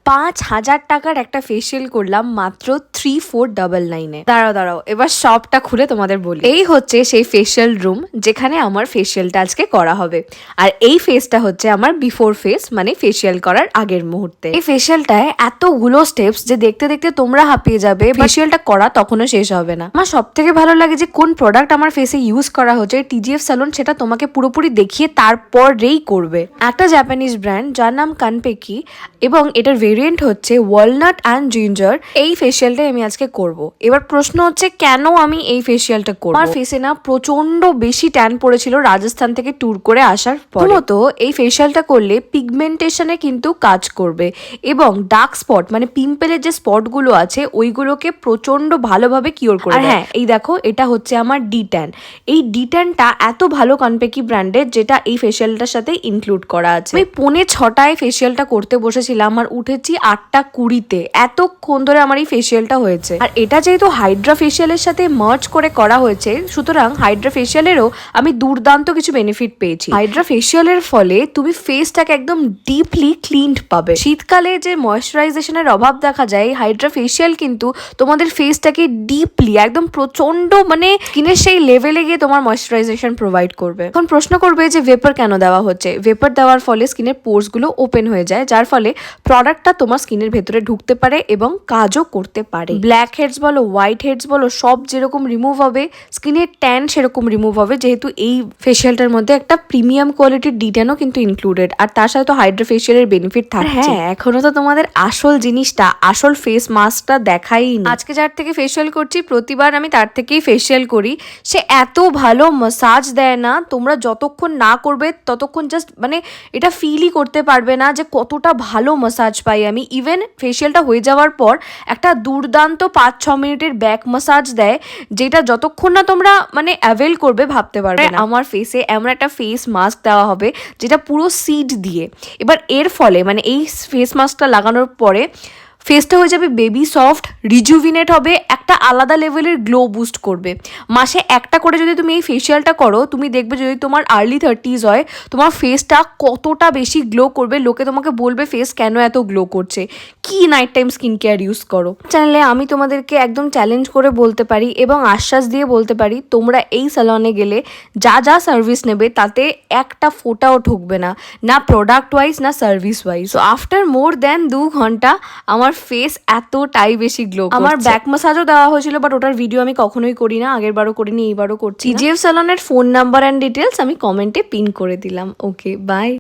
5,000 টাকার একটা ফেসিয়াল করলাম মাত্র 3499-এ। দাঁড়াও এবার সবটা খুলে তোমাদের বলি। এই হচ্ছে সেই ফেসিয়াল রুম যেখানে আমার ফেসিয়ালটা আজকে করা হবে। আর এই ফেসটা হচ্ছে আমার বিফোর ফেস, মানে ফেসিয়াল করার আগের মুহূর্তে। এই ফেসিয়ালটায় এতগুলো স্টেপস যে দেখতে দেখতে তোমরা হাঁপিয়ে যাবে। ফেসিয়ালটা করা তখনও শেষ হবে না। আমার সব থেকে ভালো লাগে যে কোন প্রোডাক্ট আমার ফেসে ইউজ করা হচ্ছে। TGF স্যালন সেটা তোমাকে পুরোপুরি দেখিয়ে তারপরেই করবে। একটা জাপানিজ ব্র্যান্ড যার নাম কানপেকি, এবং এটার ভেরিয়েন্ট হচ্ছে ওয়ালনাট অ্যান্ড জিঞ্জার। এই ফেসিয়ালটাই আমি আজকে করব। এবার প্রশ্ন হচ্ছে কেন আমি এই ফেসিয়ালটা করব। আমার ফেসে না প্রচন্ড বেশি ট্যান পড়েছিল রাজস্থান থেকে ট্যুর করে আসার পর। তো এই ফেসিয়ালটা করলে পিগমেন্টেশনে কিন্তু কাজ করবে এবং ডার্ক স্পট মানে পিম্পলের যে স্পটগুলো আছে ওইগুলোকে প্রচন্ড ভালোভাবে কিওর করে। আর হ্যাঁ, এই দেখো এটা হচ্ছে আমার D10। এই D10টা এত ভালো কানপেকি ব্র্যান্ডের, যেটা এই ফেসিয়ালটার সাথে ইনক্লুড করা আছে। আমি 6:45 ফেসিয়ালটা করতে বসেছিলাম আর উঠেছি 8:20-তে। এতক্ষণ ধরে আমার এই ফেসিয়ালটা হয়েছে। আর এটা যেহেতু হাইড্রা ফেসিয়ালের সাথে মার্জ করে করা হয়েছে, সুতরাং হাইড্রা ফেসিয়ালেরও আমি দুর্দান্ত কিছু বেনিফিট পেয়েছি। হাইড্রা ফেসিয়ালের ফলে তুমি ফেসটাকে একদম ডিপলি ক্লিনড পাবে। শীতকালে যে ময়েশ্চারাইজেশনের অভাব দেখা যায়, হাইড্রা ফেসিয়াল কিন্তু তোমাদের ফেসটাকে ডিপলি একদম প্রচন্ড মানে স্কিনের সেই লেভেলে গিয়ে তোমার ময়েশ্চারাইজেশন প্রোভাইড করবে। এখন প্রশ্ন করবে যে ভেপার কেন দেওয়া হচ্ছে। ভেপার দেওয়ার ফলে স্কিনের পোর্স গুলো ওপেন হয়ে যায়, যার ফলে প্রোডাক্টটা তোমার স্কিনের ভেতরে ঢুকতে পারে এবং কাজও করতে পারে। ব্ল্যাক হেডস বলো, হোয়াইট হেডস বলো, সব যেরকম রিমুভ হবে, স্কিনের ট্যান সেরকম রিমুভ হবে, যেহেতু এই ফেসিয়ালটার মধ্যে একটা প্রিমিয়াম কোয়ালিটির D10ও কিন্তু ইনক্লুডেড। আর তার সাথে তো হাইড্রা ফেসিয়ালের বেনিফিট থাকে। হ্যাঁ, এখনো তো তোমাদের আসল জিনিসটা, আসল ফেস মাস্কটা দেখাই না। আজকে যার থেকে ফেসিয়াল করছি, প্রতিবার আমি তার থেকেই ফেসিয়াল করি। সে এত ভালো মাসাজ দেয় না, তোমরা যতক্ষণ না করবে ততক্ষণ জাস্ট মানে এটা ফিলই করতে পারবে না যে কতটা ভালো মাসাজ পাই আমি। ইভেন ফেসিয়ালটা হয়ে যাওয়ার পর একটা দুর্দান্ত 5-6 মিনিটের ব্যাক মাসাজ দেয়, যেটা যতক্ষণ না তোমরা মানে অ্যাভেল করবে ভাবতে পারবে না। আমার ফেসে এমন একটা ফেস মাস্ক দেওয়া হবে যেটা পুরো সিড দিয়ে। এবার এর ফলে মানে এই ফেস মাস্কটা লাগানোর পরে ফেসটা হয়ে যাবে বেবি সফট, রিজুভিনেট হবে, একটা আলাদা লেভেলের গ্লো বুস্ট করবে। মাসে একটা করে যদি তুমি এই ফেসিয়ালটা করো, তুমি দেখবে যদি তোমার আর্লি 30s হয়, তোমার ফেসটা কতটা বেশি গ্লো করবে। লোকে তোমাকে বলবে ফেস কেন এত গ্লো করছে, কি night time skin care use করো। চ্যানেলে আমি তোমাদেরকে একদম চ্যালেঞ্জ করে বলতে পারি এবং আশ্বাস দিয়ে বলতে পারি, তোমরা এই স্যালনে গেলে যা যা সার্ভিস নেবে তাতে একটা ফোঁটাও ঠকবে না, না প্রোডাক্ট ওয়াইজ না service wise. So after more than 2 ঘন্টা আমার ফেস এতটাই বেশি গ্লো। আমার ব্যাক মাসাজও দেওয়া হয়েছিল, বাট ওটার ভিডিও আমি কখনোই করি না, আগের বারও করিনি, এইবারও করছি। TGF স্যালনের ফোন নাম্বার অ্যান্ড ডিটেলস আমি কমেন্টে পিন করে দিলাম। Okay, by.